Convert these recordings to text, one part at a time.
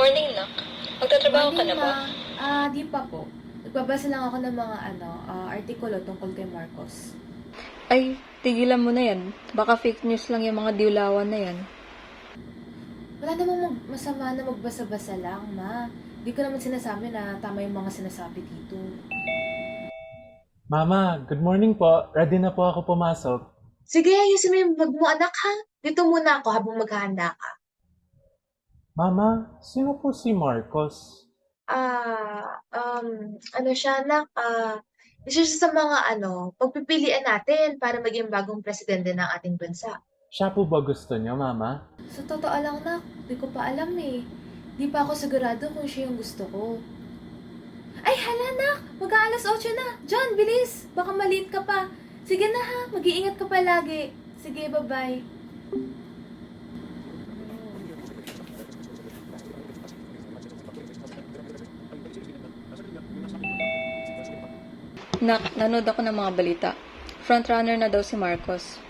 Morning, Nak. Magtatrabaho ka Morning, na ba? ma. Di pa po. Nagbabasa lang ako ng mga artikulo tungkol kay Marcos. Ay, tigilan mo na yan. Baka fake news lang yung mga diulawan na yan. Wala namang masama na magbasa-basa lang, ma. Di ko naman sinasabi na tama yung mga sinasabi dito. Mama, good morning po. Ready na po ako pumasok. Sige, ayusin mo yung bag mo, anak, ha? Dito muna ako habang maghahanda ka. Mama, sino po si Marcos? Ano siya, anak? Isa siya sa mga, pagpipilian natin para maging bagong presidente ng ating bansa. Siya po ba gusto niyo, Mama? Sa totoo lang, nak, di ko pa alam eh. Di pa ako sigurado kung siya yung gusto ko. Ay, hala, nak! Mag-aalas 8 na. John, bilis! Baka maliit ka pa. Sige na ha, mag-iingat ka palagi. Sige, bye-bye. Nak, nanood ako ng mga balita. Frontrunner na daw si Marcos.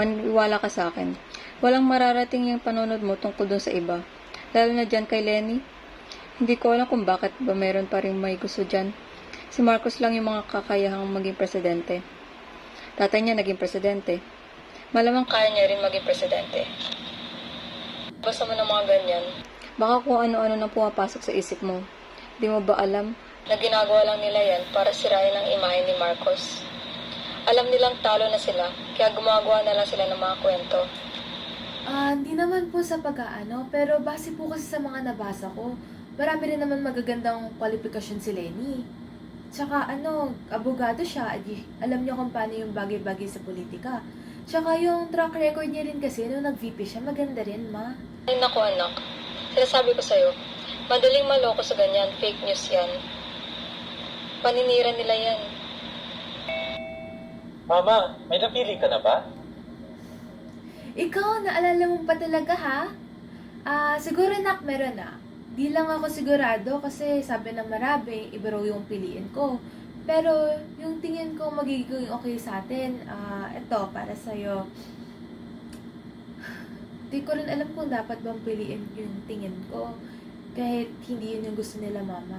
Maniwala ka sa akin. Walang mararating yung panonood mo tungkol dun sa iba. Lalo na dyan kay Lenny. Hindi ko alam kung bakit ba meron pa rin may gusto dyan. Si Marcos lang yung mga kakayahang maging presidente. Tatay niya naging presidente. Malamang kaya niya rin maging presidente. Basta mo ng mga ganyan. Baka kung ano-ano na pumapasok sa isip mo. Di mo ba alam na ginagawa lang nila yan para sirain ang imahe ni Marcos? Alam nilang talo na sila, kaya gumagawa na lang sila ng mga kwento. Hindi naman po sa pero base po kasi sa mga nabasa ko, marami rin naman magagandang kwalifikasyon si Lenny. Tsaka abogado siya, alam niya kung paano yung bagay-bagay sa politika. Tsaka yung track record niya rin kasi nung nag-VP siya, maganda rin, ma. Ay naku anak, sinasabi ko sa'yo, madaling maloko sa ganyan, fake news yan. Paninira nila yan. Mama, may napili ka na ba? Ikaw, naalala mo pa talaga, ha? Siguro, nak, meron na. Di lang ako sigurado kasi sabi ng marami, iba raw yung piliin ko. Pero, yung tingin ko magiging okay sa atin, ito, para sa'yo. Di ko rin alam kung dapat bang piliin yung tingin ko. Kahit hindi yun yung gusto nila, mama.